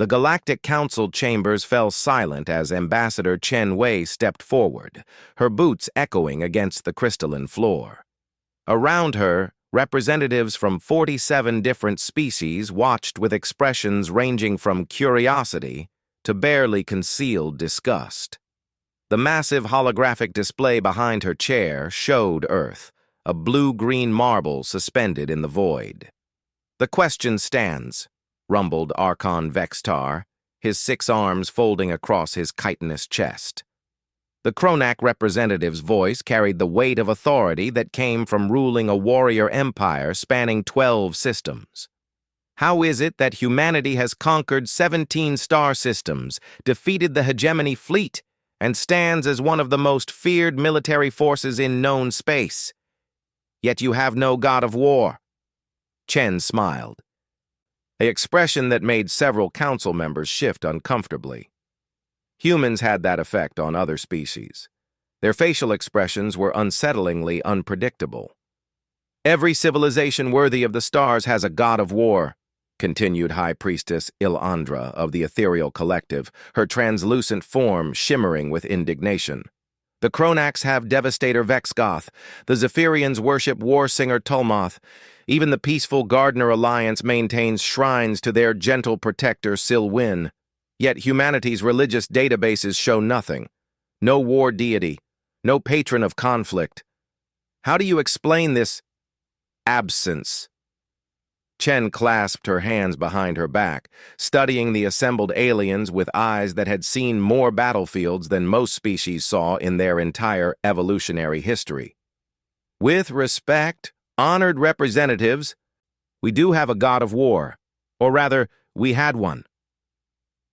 The Galactic Council chambers fell silent as Ambassador Chen Wei stepped forward, her boots echoing against the crystalline floor. Around her, representatives from 47 different species watched with expressions ranging from curiosity to barely concealed disgust. The massive holographic display behind her chair showed Earth, a blue-green marble suspended in the void. "The question stands," rumbled Archon Vextar, his 6 arms folding across his chitinous chest. The Kronak representative's voice carried the weight of authority that came from ruling a warrior empire spanning 12 systems. "How is it that humanity has conquered 17 star systems, defeated the hegemony fleet, and stands as one of the most feared military forces in known space? Yet you have no god of war?" Chen smiled, an expression that made several council members shift uncomfortably. Humans had that effect on other species. Their facial expressions were unsettlingly unpredictable. "Every civilization worthy of the stars has a god of war," continued High Priestess Ilandra of the Ethereal Collective, her translucent form shimmering with indignation. "The Kronaks have Devastator Vexgoth, the Zephyrians worship War Singer Tulmoth, even the peaceful Gardener Alliance maintains shrines to their gentle protector Silwyn. Yet humanity's religious databases show nothing. No war deity, no patron of conflict. How do you explain this absence?" Chen clasped her hands behind her back, studying the assembled aliens with eyes that had seen more battlefields than most species saw in their entire evolutionary history. "With respect, honored representatives, we do have a god of war, or rather, we had one."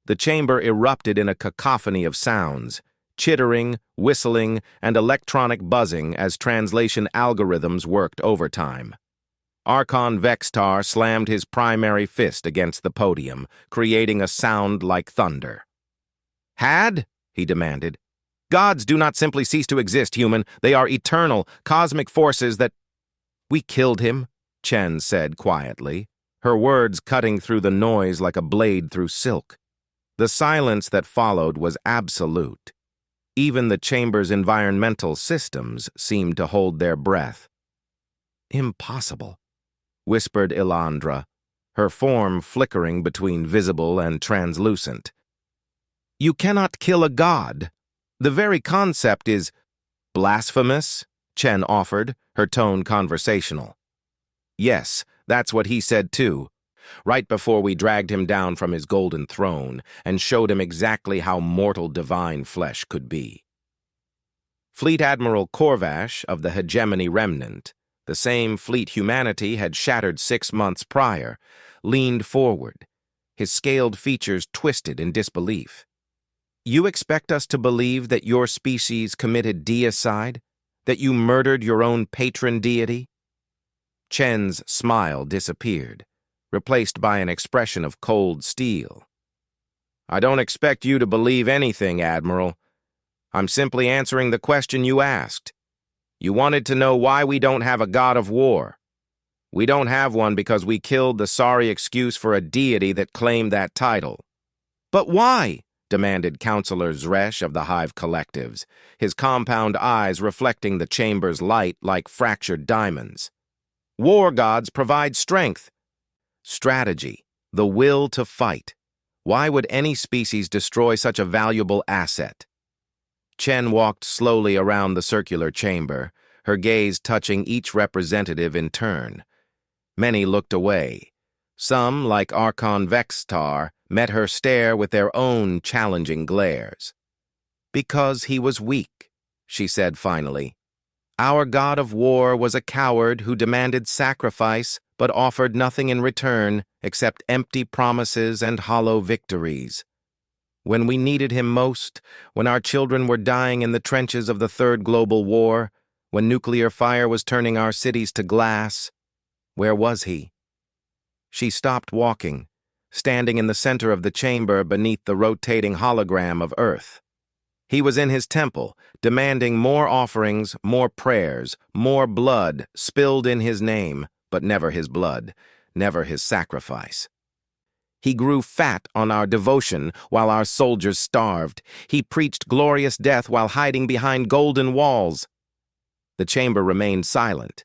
The chamber erupted in a cacophony of sounds, chittering, whistling, and electronic buzzing as translation algorithms worked overtime. Archon Vextar slammed his primary fist against the podium, creating a sound like thunder. "Had?" he demanded. "Gods do not simply cease to exist, human. They are eternal, cosmic forces that—" "We killed him," Chen said quietly, her words cutting through the noise like a blade through silk. The silence that followed was absolute. Even the chamber's environmental systems seemed to hold their breath. "Impossible," whispered Ilandra, her form flickering between visible and translucent. "You cannot kill a god. The very concept is blasphemous," Chen offered, her tone conversational. "Yes, that's what he said too, right before we dragged him down from his golden throne and showed him exactly how mortal divine flesh could be." Fleet Admiral Corvash of the Hegemony Remnant, the same fleet humanity had shattered 6 months prior, leaned forward, his scaled features twisted in disbelief. "You expect us to believe that your species committed deicide? That you murdered your own patron deity?" Chen's smile disappeared, replaced by an expression of cold steel. "I don't expect you to believe anything, Admiral. I'm simply answering the question you asked. You wanted to know why we don't have a god of war. We don't have one because we killed the sorry excuse for a deity that claimed that title." "But why?" demanded Counselor Zresh of the Hive Collectives, his compound eyes reflecting the chamber's light like fractured diamonds. "War gods provide strength, strategy, the will to fight. Why would any species destroy such a valuable asset?" Chen walked slowly around the circular chamber, her gaze touching each representative in turn. Many looked away. Some, like Archon Vextar, met her stare with their own challenging glares. "Because he was weak," she said finally. "Our god of war was a coward who demanded sacrifice but offered nothing in return except empty promises and hollow victories. When we needed him most, when our children were dying in the trenches of the Third Global War, when nuclear fire was turning our cities to glass, where was he?" She stopped walking, standing in the center of the chamber beneath the rotating hologram of Earth. He was in his temple, demanding more offerings, more prayers, more blood spilled in his name, but never his blood, never his sacrifice. He grew fat on our devotion while our soldiers starved. He preached glorious death while hiding behind golden walls. The chamber remained silent,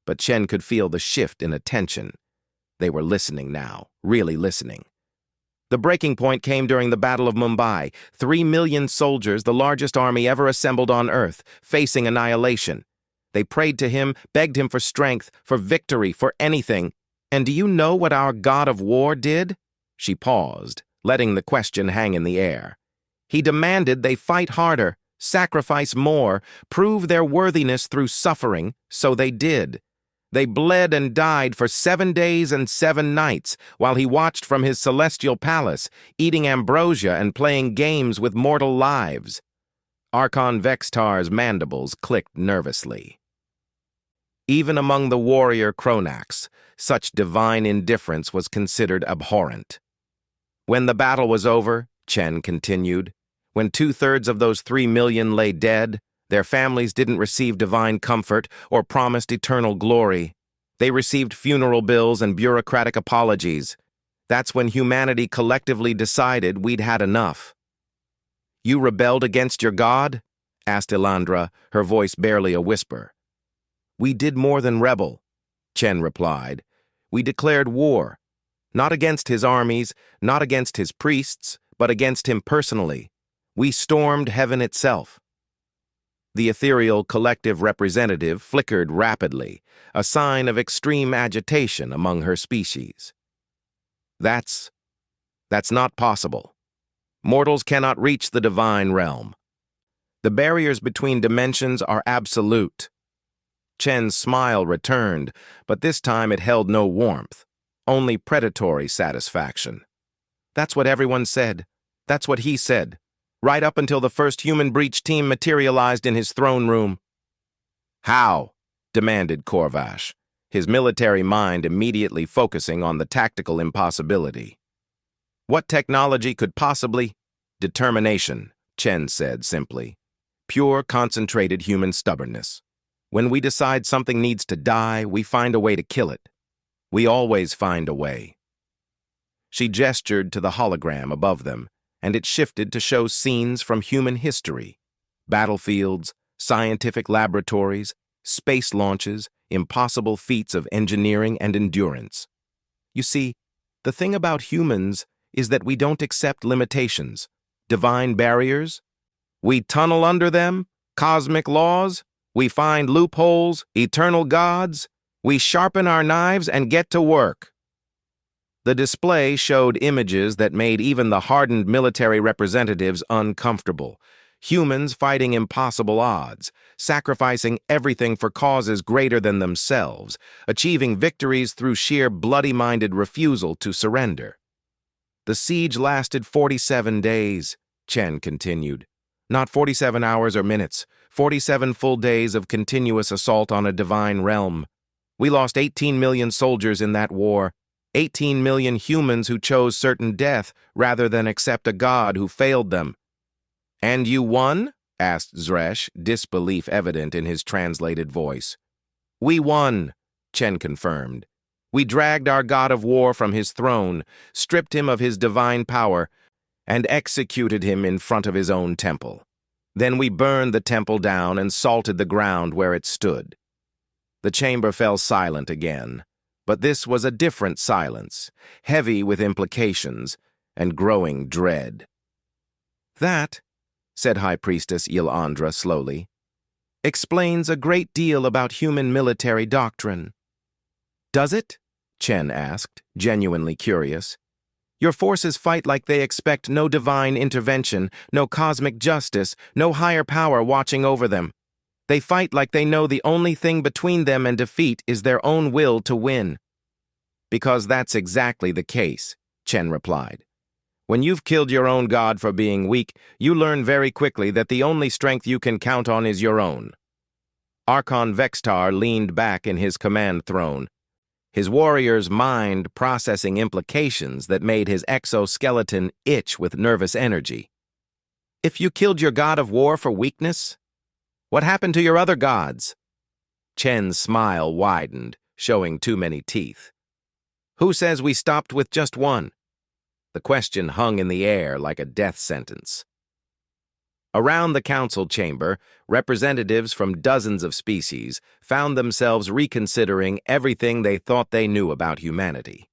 but Chen could feel the shift in attention. They were listening now, really listening. The breaking point came during the Battle of Mumbai. 3 million soldiers, the largest army ever assembled on Earth, facing annihilation. They prayed to him, begged him for strength, for victory, for anything. And do you know what our god of war did? She paused, letting the question hang in the air. He demanded they fight harder, sacrifice more, prove their worthiness through suffering, so they did. They bled and died for 7 days and 7 nights while he watched from his celestial palace, eating ambrosia and playing games with mortal lives. Archon Vextar's mandibles clicked nervously. Even among the warrior Kronax, such divine indifference was considered abhorrent. When the battle was over, Chen continued, when 2/3 of those 3 million lay dead, their families didn't receive divine comfort or promised eternal glory. They received funeral bills and bureaucratic apologies. That's when humanity collectively decided we'd had enough. "You rebelled against your god?" asked Elandra, her voice barely a whisper. "We did more than rebel," Chen replied. "We declared war, not against his armies, not against his priests, but against him personally. We stormed heaven itself." The ethereal collective representative flickered rapidly, a sign of extreme agitation among her species. That's not possible. Mortals cannot reach the divine realm. The barriers between dimensions are absolute. Chen's smile returned, but this time it held no warmth, only predatory satisfaction. That's what everyone said. That's what he said, right up until the first human breach team materialized in his throne room. "How?" demanded Corvash, his military mind immediately focusing on the tactical impossibility. "What technology could possibly—" "Determination," Chen said simply. "Pure, concentrated human stubbornness. When we decide something needs to die, we find a way to kill it. We always find a way." She gestured to the hologram above them, and it shifted to show scenes from human history. Battlefields, scientific laboratories, space launches, impossible feats of engineering and endurance. You see, the thing about humans is that we don't accept limitations, divine barriers. We tunnel under them, cosmic laws. We find loopholes, eternal gods. We sharpen our knives and get to work. The display showed images that made even the hardened military representatives uncomfortable. Humans fighting impossible odds, sacrificing everything for causes greater than themselves, achieving victories through sheer bloody-minded refusal to surrender. "The siege lasted 47 days, Chen continued. Not 47 hours or minutes, 47 full days of continuous assault on a divine realm. We lost 18 million soldiers in that war, 18 million humans who chose certain death rather than accept a god who failed them." "And you won?" asked Zresh, disbelief evident in his translated voice. "We won," Chen confirmed. "We dragged our god of war from his throne, stripped him of his divine power, and executed him in front of his own temple. Then we burned the temple down and salted the ground where it stood." The chamber fell silent again. But this was a different silence, heavy with implications and growing dread. "That," said High Priestess Ylandra slowly, "explains a great deal about human military doctrine." "Does it?" Chen asked, genuinely curious. "Your forces fight like they expect no divine intervention, no cosmic justice, no higher power watching over them. They fight like they know the only thing between them and defeat is their own will to win." "Because that's exactly the case," Chen replied. "When you've killed your own god for being weak, you learn very quickly that the only strength you can count on is your own." Archon Vextar leaned back in his command throne, his warrior's mind processing implications that made his exoskeleton itch with nervous energy. "If you killed your god of war for weakness, what happened to your other gods?" Chen's smile widened, showing too many teeth. "Who says we stopped with just one? The question hung in the air like a death sentence. Around the council chamber, representatives from dozens of species found themselves reconsidering everything they thought they knew about humanity.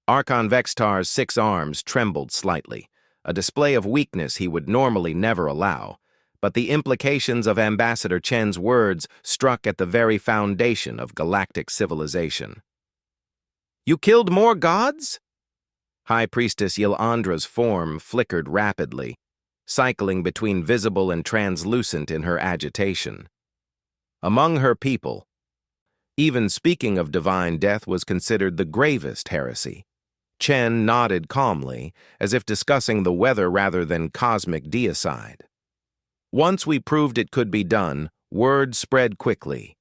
Archon Vextar's 6 arms trembled slightly, a display of weakness he would normally never allow, but the implications of Ambassador Chen's words struck at the very foundation of galactic civilization. "You killed more gods?" High Priestess Ylandra's form flickered rapidly, cycling between visible and translucent in her agitation. Among her people, even speaking of divine death was considered the gravest heresy. Chen nodded calmly, as if discussing the weather rather than cosmic deicide. Once we proved it could be done, word spread quickly.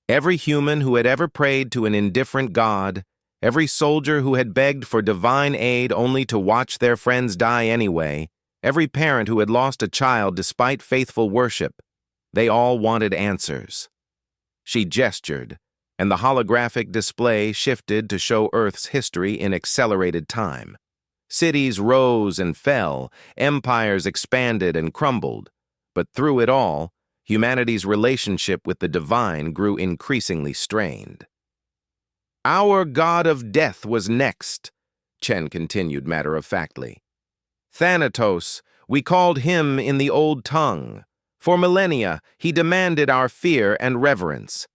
Every human who had ever prayed to an indifferent god, every soldier who had begged for divine aid only to watch their friends die anyway, every parent who had lost a child despite faithful worship, they all wanted answers. She gestured, and the holographic display shifted to show Earth's history in accelerated time. Cities rose and fell, empires expanded and crumbled, but through it all, humanity's relationship with the divine grew increasingly strained. "Our god of death was next," Chen continued matter-of-factly. "Thanatos, we called him in the old tongue. For millennia, he demanded our fear and reverence.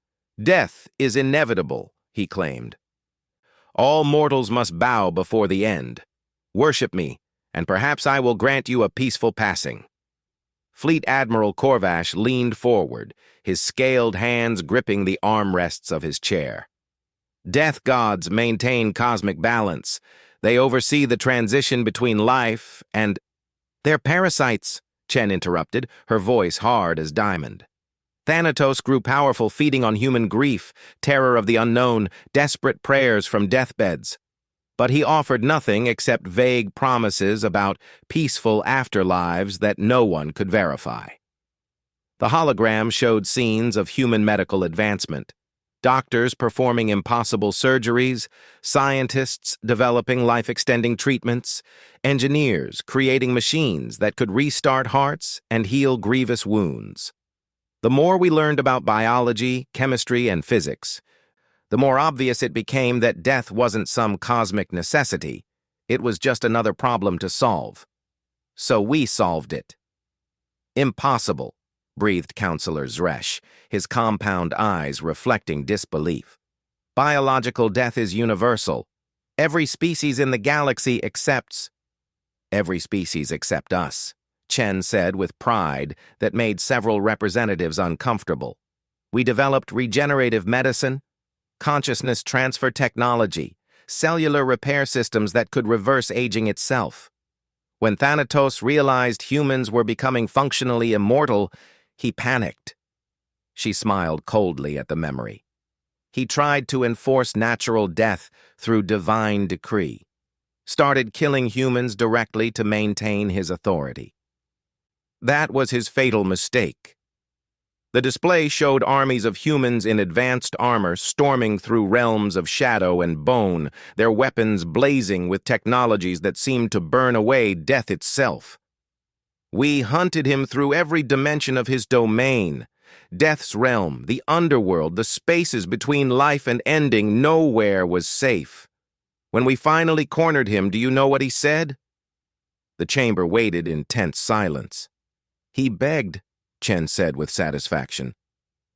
Death is inevitable," he claimed. "All mortals must bow before the end. Worship me, and perhaps I will grant you a peaceful passing." Fleet Admiral Corvash leaned forward, his scaled hands gripping the armrests of his chair. "Death gods maintain cosmic balance. They oversee the transition between life and—" "They're parasites," Chen interrupted, her voice hard as diamond. "Thanatos grew powerful feeding on human grief, terror of the unknown, desperate prayers from deathbeds. But he offered nothing except vague promises about peaceful afterlives that no one could verify." The hologram showed scenes of human medical advancement. Doctors performing impossible surgeries, scientists developing life-extending treatments, engineers creating machines that could restart hearts and heal grievous wounds. The more we learned about biology, chemistry, and physics, the more obvious it became that death wasn't some cosmic necessity. It was just another problem to solve. So we solved it. "Impossible," breathed Counselor Zresh, his compound eyes reflecting disbelief. "Biological death is universal. Every species in the galaxy accepts—" "Every species except us," Chen said with pride that made several representatives uncomfortable. "We developed regenerative medicine, consciousness transfer technology, cellular repair systems that could reverse aging itself. When Thanatos realized humans were becoming functionally immortal, he panicked." She smiled coldly at the memory. "He tried to enforce natural death through divine decree, started killing humans directly to maintain his authority. That was his fatal mistake." The display showed armies of humans in advanced armor storming through realms of shadow and bone, their weapons blazing with technologies that seemed to burn away death itself. "We hunted him through every dimension of his domain. Death's realm, the underworld, the spaces between life and ending, nowhere was safe. When we finally cornered him, do you know what he said?" The chamber waited in tense silence. "He begged," Chen said with satisfaction.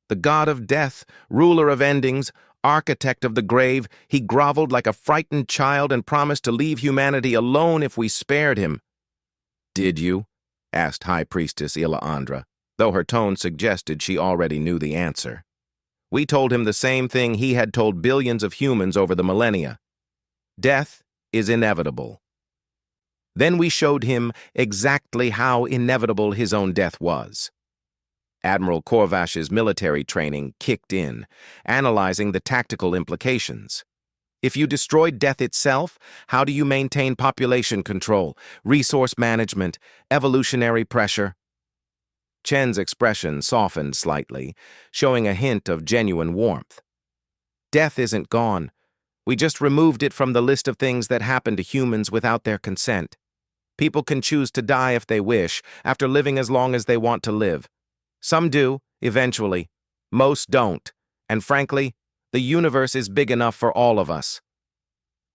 "The god of death, ruler of endings, architect of the grave, he groveled like a frightened child and promised to leave humanity alone if we spared him." "Did you?" asked High Priestess Ylandra, though her tone suggested she already knew the answer. "We told him the same thing he had told billions of humans over the millennia. Death is inevitable. Then we showed him exactly how inevitable his own death was." Admiral Corvash's military training kicked in, analyzing the tactical implications. If you destroyed death itself, how do you maintain population control, resource management, evolutionary pressure? Chen's expression softened slightly, showing a hint of genuine warmth. "Death isn't gone. We just removed it from the list of things that happen to humans without their consent. People can choose to die if they wish, after living as long as they want to live. Some do, eventually. Most don't. And frankly, the universe is big enough for all of us.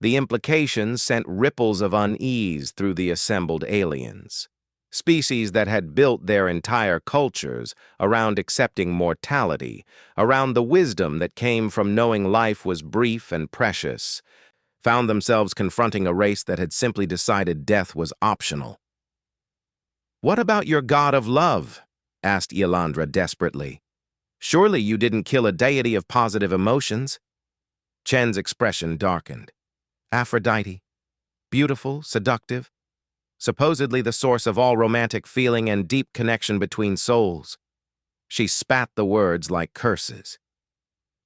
The implications sent ripples of unease through the assembled aliens. Species that had built their entire cultures around accepting mortality, around the wisdom that came from knowing life was brief and precious, found themselves confronting a race that had simply decided death was optional. "What about your god of love?" asked Yolandra desperately. "Surely you didn't kill a deity of positive emotions?" Chen's expression darkened. Aphrodite. Beautiful, seductive, supposedly the source of all romantic feeling and deep connection between souls. She spat the words like curses.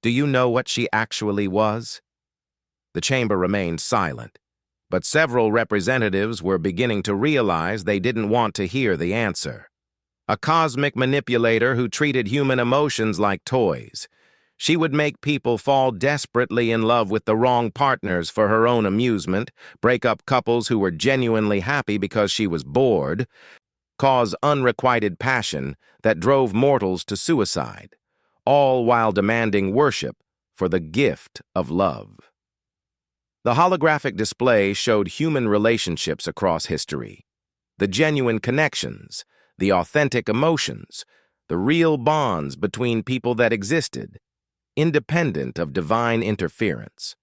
"Do you know what she actually was?" The chamber remained silent, but several representatives were beginning to realize they didn't want to hear the answer. A cosmic manipulator who treated human emotions like toys. She would make people fall desperately in love with the wrong partners for her own amusement, break up couples who were genuinely happy because she was bored, cause unrequited passion that drove mortals to suicide, all while demanding worship for the gift of love. The holographic display showed human relationships across history, the genuine connections, the authentic emotions, the real bonds between people that existed, independent of divine interference.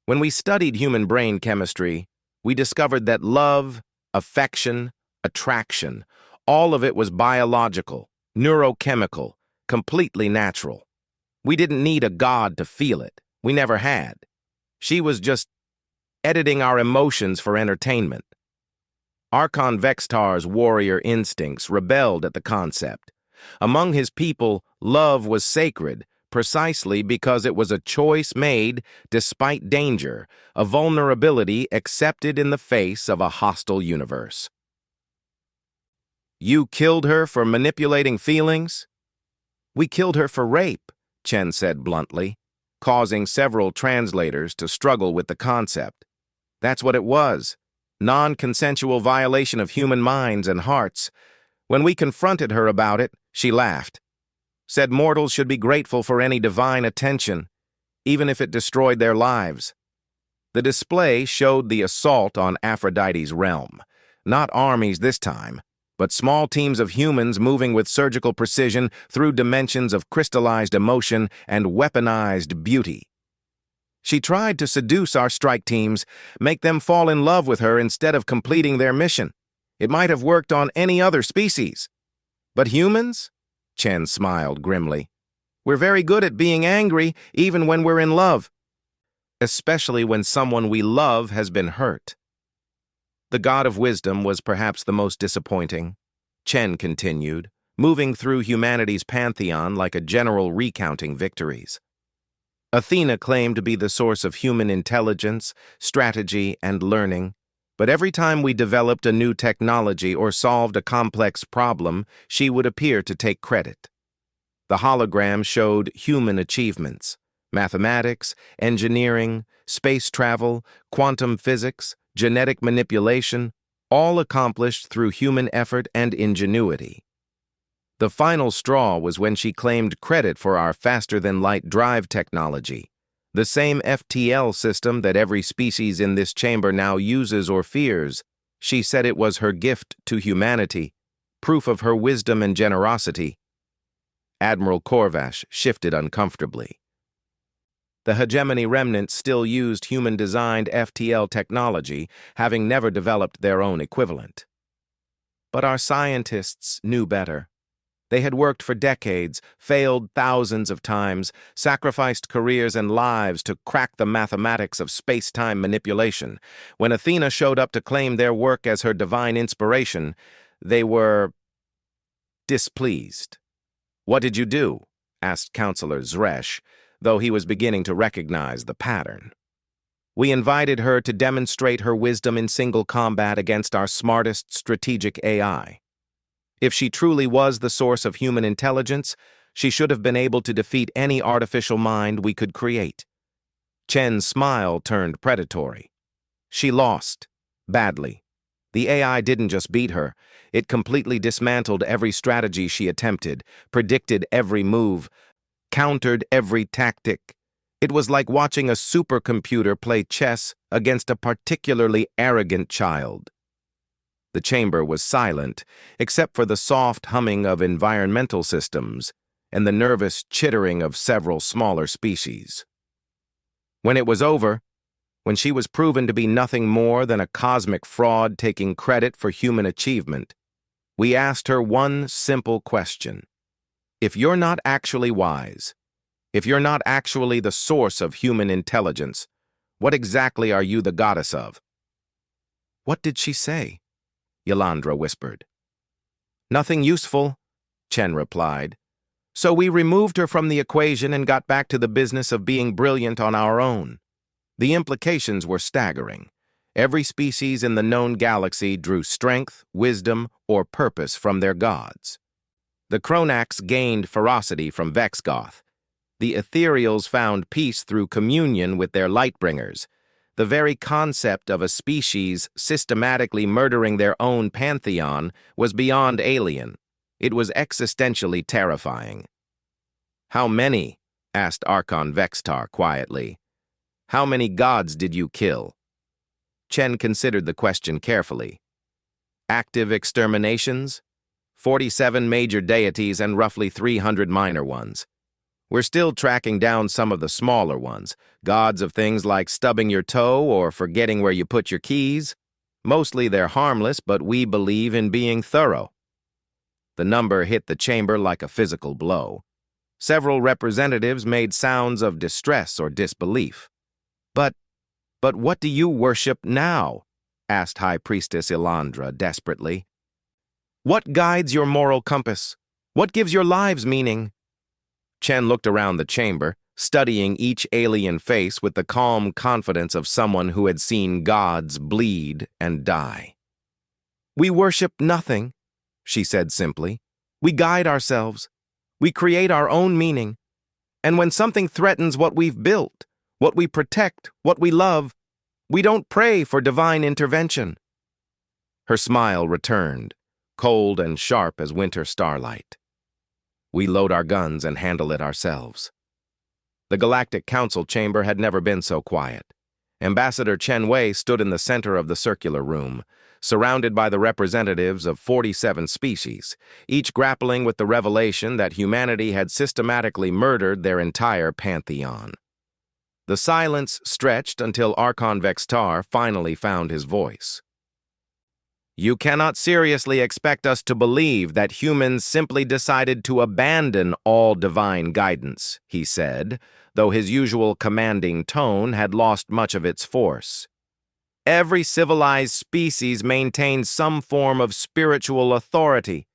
When we studied human brain chemistry, we discovered that love, affection, attraction, all of it was biological, neurochemical, completely natural. We didn't need a god to feel it. We never had. She was just editing our emotions for entertainment. Archon Vextar's warrior instincts rebelled at the concept. Among his people, love was sacred, precisely because it was a choice made despite danger, a vulnerability accepted in the face of a hostile universe. "You killed her for manipulating feelings?" "We killed her for rape," Chen said bluntly, causing several translators to struggle with the concept. That's what it was. Non-consensual violation of human minds and hearts. When we confronted her about it, she laughed. Said mortals should be grateful for any divine attention, even if it destroyed their lives. The display showed the assault on Aphrodite's realm. Not armies this time, but small teams of humans moving with surgical precision through dimensions of crystallized emotion and weaponized beauty. She tried to seduce our strike teams, make them fall in love with her instead of completing their mission. It might have worked on any other species. But humans? Chen smiled grimly. We're very good at being angry, even when we're in love. Especially when someone we love has been hurt. The god of wisdom was perhaps the most disappointing. Chen continued, moving through humanity's pantheon like a general recounting victories. Athena claimed to be the source of human intelligence, strategy, and learning, but every time we developed a new technology or solved a complex problem, she would appear to take credit. The hologram showed human achievements: mathematics, engineering, space travel, quantum physics, genetic manipulation, all accomplished through human effort and ingenuity. The final straw was when she claimed credit for our faster-than-light drive technology, the same FTL system that every species in this chamber now uses or fears. She said it was her gift to humanity, proof of her wisdom and generosity. Admiral Corvash shifted uncomfortably. The hegemony remnants still used human-designed FTL technology, having never developed their own equivalent. But our scientists knew better. They had worked for decades, failed thousands of times, sacrificed careers and lives to crack the mathematics of space-time manipulation. When Athena showed up to claim their work as her divine inspiration, they were displeased. "What did you do?" asked Counselor Zresh, though he was beginning to recognize the pattern. "We invited her to demonstrate her wisdom in single combat against our smartest strategic AI. If she truly was the source of human intelligence, she should have been able to defeat any artificial mind we could create." Chen's smile turned predatory. She lost. Badly. The AI didn't just beat her. It completely dismantled every strategy she attempted, predicted every move, countered every tactic. It was like watching a supercomputer play chess against a particularly arrogant child. The chamber was silent, except for the soft humming of environmental systems and the nervous chittering of several smaller species. When it was over, when she was proven to be nothing more than a cosmic fraud taking credit for human achievement, we asked her one simple question. If you're not actually wise, if you're not actually the source of human intelligence, what exactly are you the goddess of? What did she say? Yolandra whispered. Nothing useful, Chen replied. So we removed her from the equation and got back to the business of being brilliant on our own. The implications were staggering. Every species in the known galaxy drew strength, wisdom, or purpose from their gods. The Chronax gained ferocity from Vexgoth. The Ethereals found peace through communion with their Lightbringers. The very concept of a species systematically murdering their own pantheon was beyond alien. It was existentially terrifying. How many? Asked Archon Vextar quietly. How many gods did you kill? Chen considered the question carefully. Active exterminations? 47 major deities and roughly 300 minor ones. We're still tracking down some of the smaller ones, gods of things like stubbing your toe or forgetting where you put your keys. Mostly they're harmless, but we believe in being thorough. The number hit the chamber like a physical blow. Several representatives made sounds of distress or disbelief. But what do you worship now? Asked High Priestess Yolandra desperately. What guides your moral compass? What gives your lives meaning? Chen looked around the chamber, studying each alien face with the calm confidence of someone who had seen gods bleed and die. We worship nothing, she said simply. We guide ourselves. We create our own meaning. And when something threatens what we've built, what we protect, what we love, we don't pray for divine intervention. Her smile returned, cold and sharp as winter starlight. We load our guns and handle it ourselves. The Galactic Council chamber had never been so quiet. Ambassador Chen Wei stood in the center of the circular room, surrounded by the representatives of 47 species, each grappling with the revelation that humanity had systematically murdered their entire pantheon. The silence stretched until Archon Vextar finally found his voice. You cannot seriously expect us to believe that humans simply decided to abandon all divine guidance, he said, though his usual commanding tone had lost much of its force. Every civilized species maintains some form of spiritual authority.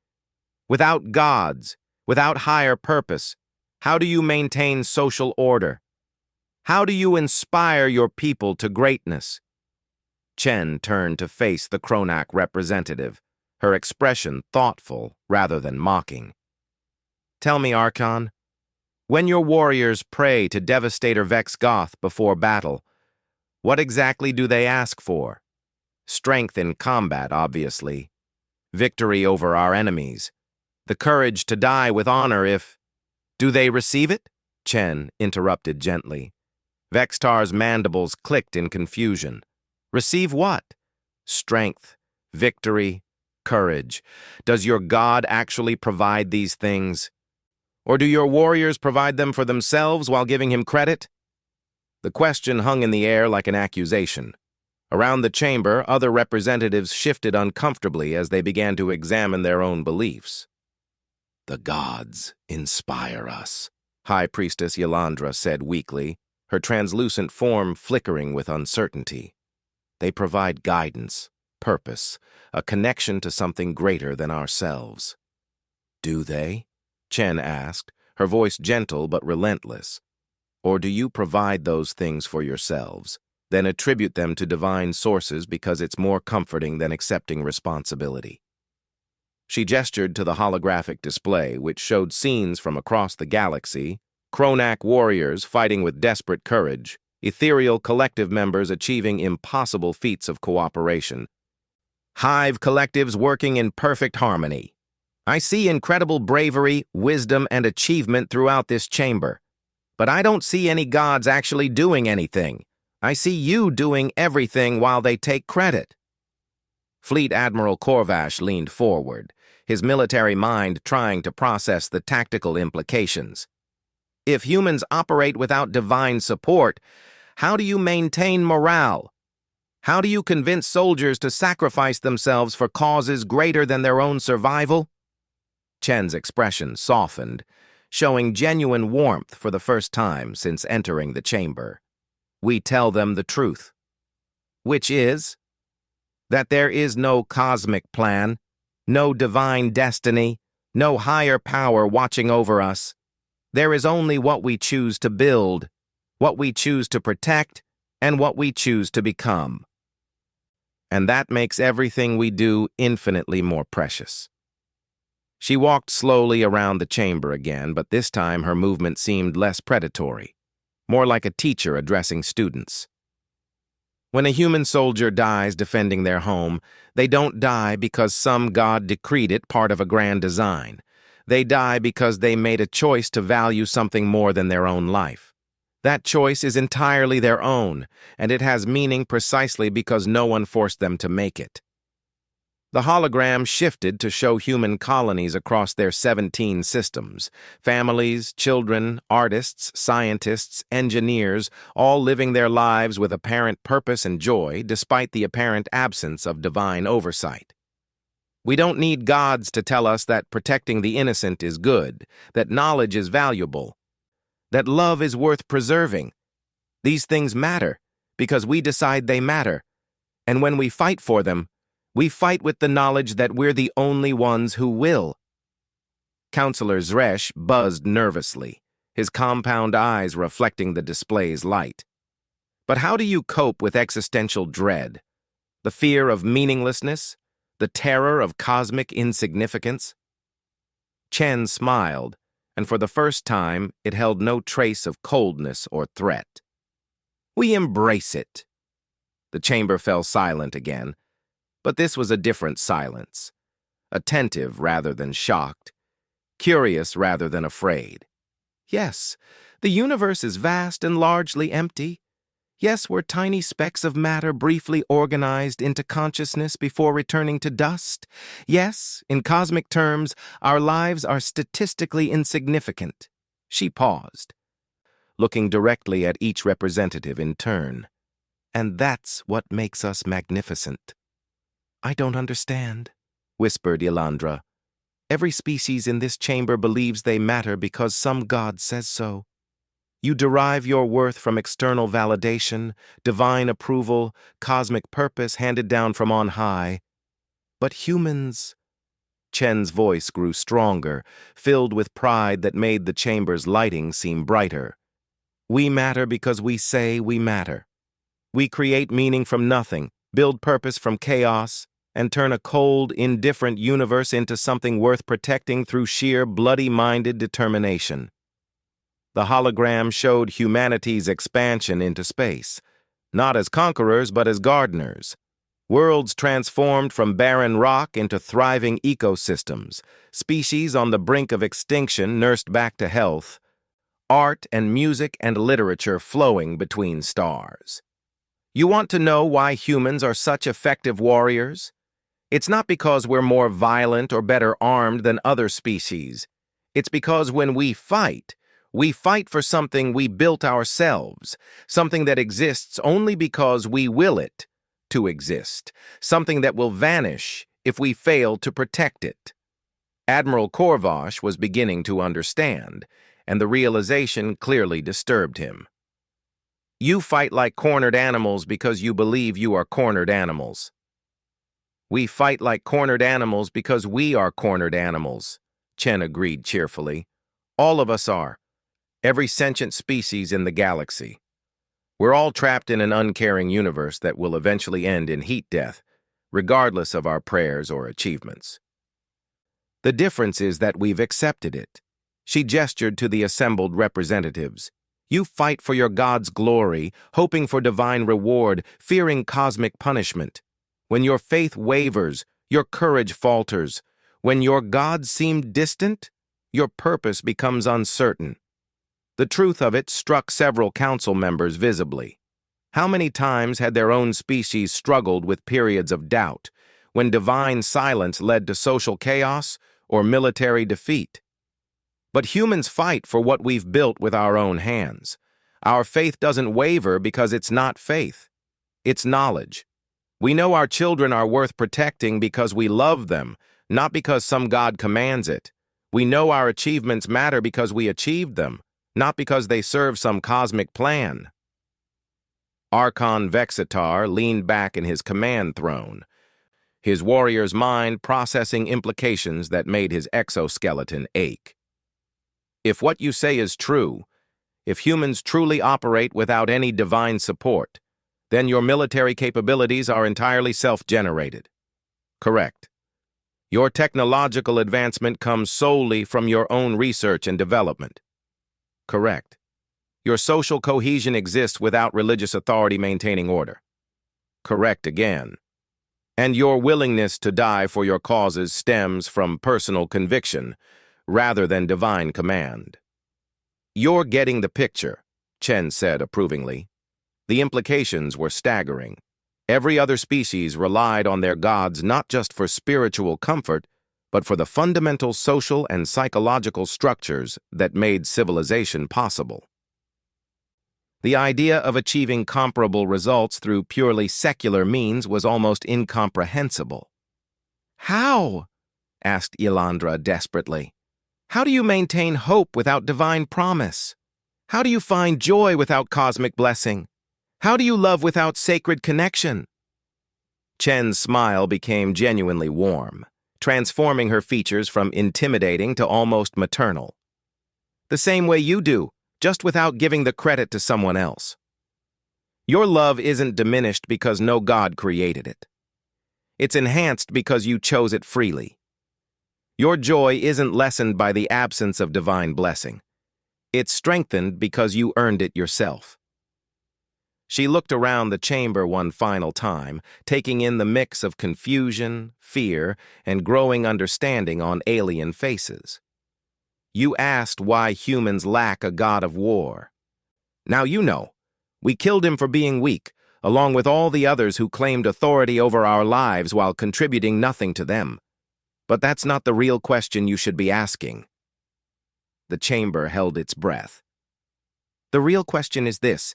Without gods, without higher purpose, how do you maintain social order? How do you inspire your people to greatness? Chen turned to face the Chronac representative, her expression thoughtful rather than mocking. Tell me, Archon, when your warriors pray to Devastator Vexgoth before battle, what exactly do they ask for? Strength in combat, obviously. Victory over our enemies. The courage to die with honor if... Do they receive it? Chen interrupted gently. Vextar's mandibles clicked in confusion. Receive what? Strength, victory, courage. Does your God actually provide these things? Or do your warriors provide them for themselves while giving him credit? The question hung in the air like an accusation. Around the chamber, other representatives shifted uncomfortably as they began to examine their own beliefs. The gods inspire us, High Priestess Yolandra said weakly, her translucent form flickering with uncertainty. They provide guidance, purpose, a connection to something greater than ourselves. Do they? Chen asked, her voice gentle but relentless. Or do you provide those things for yourselves, then attribute them to divine sources because it's more comforting than accepting responsibility? She gestured to the holographic display, which showed scenes from across the galaxy, Chronac warriors fighting with desperate courage, ethereal collective members achieving impossible feats of cooperation. Hive collectives working in perfect harmony. I see incredible bravery, wisdom, and achievement throughout this chamber. But I don't see any gods actually doing anything. I see you doing everything while they take credit. Fleet Admiral Corvash leaned forward, his military mind trying to process the tactical implications. If humans operate without divine support, how do you maintain morale? How do you convince soldiers to sacrifice themselves for causes greater than their own survival? Chen's expression softened, showing genuine warmth for the first time since entering the chamber. We tell them the truth, which is that there is no cosmic plan, no divine destiny, no higher power watching over us. There is only what we choose to build, what we choose to protect, and what we choose to become. And that makes everything we do infinitely more precious. She walked slowly around the chamber again, but this time her movement seemed less predatory, more like a teacher addressing students. When a human soldier dies defending their home, they don't die because some god decreed it part of a grand design. They die because they made a choice to value something more than their own life. That choice is entirely their own, and it has meaning precisely because no one forced them to make it. The hologram shifted to show human colonies across their 17 systems, families, children, artists, scientists, engineers, all living their lives with apparent purpose and joy despite the apparent absence of divine oversight. We don't need gods to tell us that protecting the innocent is good, that knowledge is valuable, that love is worth preserving. These things matter because we decide they matter, and when we fight for them, we fight with the knowledge that we're the only ones who will. Counselor Zresh buzzed nervously, his compound eyes reflecting the display's light. But how do you cope with existential dread? The fear of meaninglessness? The terror of cosmic insignificance? Chen smiled, and for the first time it held no trace of coldness or threat. We embrace it. The chamber fell silent again. But this was a different silence, attentive rather than shocked, curious rather than afraid. Yes, the universe is vast and largely empty. Yes, we're tiny specks of matter briefly organized into consciousness before returning to dust. Yes, in cosmic terms, our lives are statistically insignificant. She paused, looking directly at each representative in turn. And that's what makes us magnificent. I don't understand, whispered Ilandra. Every species in this chamber believes they matter because some god says so. You derive your worth from external validation, divine approval, cosmic purpose handed down from on high. But humans... Chen's voice grew stronger, filled with pride that made the chamber's lighting seem brighter. We matter because we say we matter. We create meaning from nothing, build purpose from chaos, and turn a cold, indifferent universe into something worth protecting through sheer bloody-minded determination. The hologram showed humanity's expansion into space, not as conquerors but as gardeners. Worlds transformed from barren rock into thriving ecosystems, species on the brink of extinction nursed back to health, art and music and literature flowing between stars. You want to know why humans are such effective warriors? It's not because we're more violent or better armed than other species. It's because when we fight for something we built ourselves, something that exists only because we will it to exist, something that will vanish if we fail to protect it. Admiral Corvash was beginning to understand, and the realization clearly disturbed him. You fight like cornered animals because you believe you are cornered animals. We fight like cornered animals because we are cornered animals, Chen agreed cheerfully. All of us are. Every sentient species in the galaxy. We're all trapped in an uncaring universe that will eventually end in heat death, regardless of our prayers or achievements. The difference is that we've accepted it. She gestured to the assembled representatives. You fight for your God's glory, hoping for divine reward, fearing cosmic punishment. When your faith wavers, your courage falters. When your gods seem distant, your purpose becomes uncertain. The truth of it struck several council members visibly. How many times had their own species struggled with periods of doubt, when divine silence led to social chaos or military defeat? But humans fight for what we've built with our own hands. Our faith doesn't waver because it's not faith. It's knowledge. We know our children are worth protecting because we love them, not because some God commands it. We know our achievements matter because we achieved them, not because they serve some cosmic plan. Archon Vexitar leaned back in his command throne, his warrior's mind processing implications that made his exoskeleton ache. If what you say is true, if humans truly operate without any divine support, then your military capabilities are entirely self-generated. Correct. Your technological advancement comes solely from your own research and development. Correct. Your social cohesion exists without religious authority maintaining order. Correct again. And your willingness to die for your causes stems from personal conviction, rather than divine command. You're getting the picture, Chen said approvingly. The implications were staggering. Every other species relied on their gods not just for spiritual comfort, but for the fundamental social and psychological structures that made civilization possible. The idea of achieving comparable results through purely secular means was almost incomprehensible. How? Asked Elandra desperately. How do you maintain hope without divine promise? How do you find joy without cosmic blessing? How do you love without sacred connection? Chen's smile became genuinely warm, transforming her features from intimidating to almost maternal. The same way you do, just without giving the credit to someone else. Your love isn't diminished because no God created it. It's enhanced because you chose it freely. Your joy isn't lessened by the absence of divine blessing. It's strengthened because you earned it yourself. She looked around the chamber one final time, taking in the mix of confusion, fear, and growing understanding on alien faces. You asked why humans lack a god of war. Now you know. We killed him for being weak, along with all the others who claimed authority over our lives while contributing nothing to them. But that's not the real question you should be asking. The chamber held its breath. The real question is this.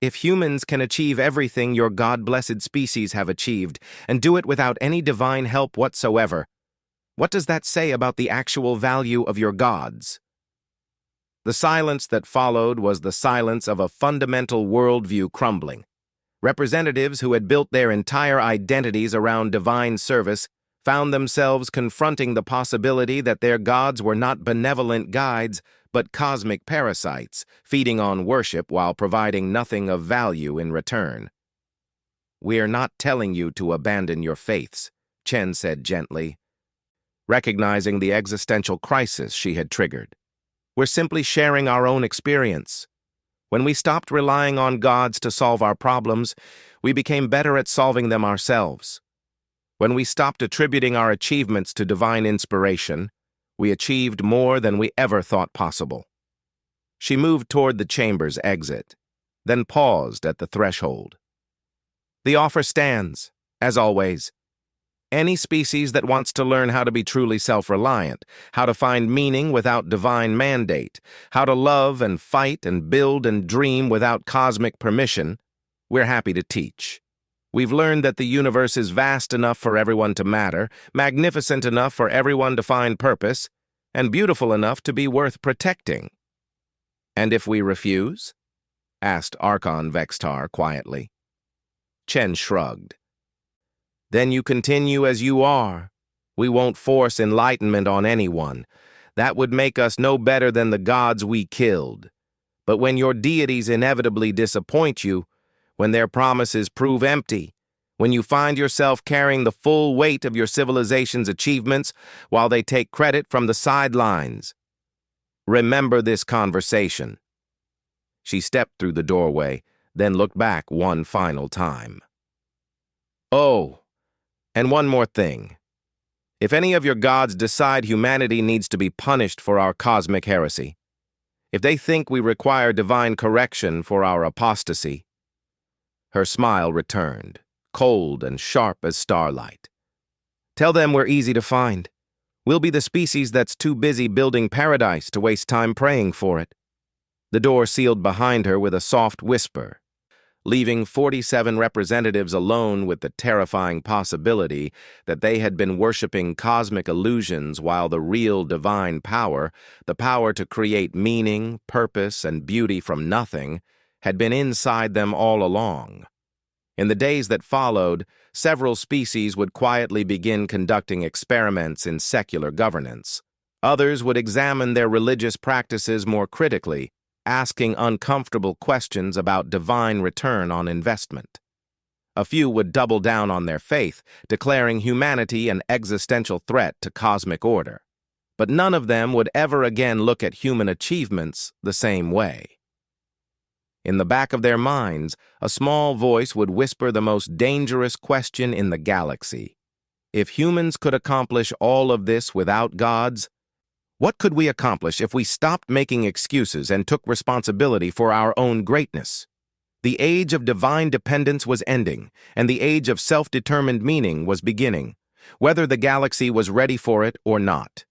If humans can achieve everything your God-blessed species have achieved, and do it without any divine help whatsoever, what does that say about the actual value of your gods? The silence that followed was the silence of a fundamental worldview crumbling. Representatives who had built their entire identities around divine service found themselves confronting the possibility that their gods were not benevolent guides, but cosmic parasites, feeding on worship while providing nothing of value in return. "We're not telling you to abandon your faiths," Chen said gently, recognizing the existential crisis she had triggered. "We're simply sharing our own experience. When we stopped relying on gods to solve our problems, we became better at solving them ourselves. When we stopped attributing our achievements to divine inspiration, we achieved more than we ever thought possible." She moved toward the chamber's exit, then paused at the threshold. "The offer stands, as always. Any species that wants to learn how to be truly self-reliant, how to find meaning without divine mandate, how to love and fight and build and dream without cosmic permission, we're happy to teach. We've learned that the universe is vast enough for everyone to matter, magnificent enough for everyone to find purpose, and beautiful enough to be worth protecting." "And if we refuse?" asked Archon Vexitar quietly. Chen shrugged. "Then you continue as you are. We won't force enlightenment on anyone. That would make us no better than the gods we killed. But when your deities inevitably disappoint you, when their promises prove empty, when you find yourself carrying the full weight of your civilization's achievements while they take credit from the sidelines, remember this conversation. She stepped through the doorway, then looked back one final time. Oh, and one more thing. If any of your gods decide humanity needs to be punished for our cosmic heresy, if they think we require divine correction for our apostasy, her smile returned, cold and sharp as starlight. Tell them we're easy to find. We'll be the species that's too busy building paradise to waste time praying for it. The door sealed behind her with a soft whisper, leaving 47 representatives alone with the terrifying possibility that they had been worshipping cosmic illusions while the real divine power, the power to create meaning, purpose, and beauty from nothing, had been inside them all along. In the days that followed, several species would quietly begin conducting experiments in secular governance. Others would examine their religious practices more critically, asking uncomfortable questions about divine return on investment. A few would double down on their faith, declaring humanity an existential threat to cosmic order. But none of them would ever again look at human achievements the same way. In the back of their minds, a small voice would whisper the most dangerous question in the galaxy. If humans could accomplish all of this without gods, what could we accomplish if we stopped making excuses and took responsibility for our own greatness? The age of divine dependence was ending, and the age of self-determined meaning was beginning, whether the galaxy was ready for it or not.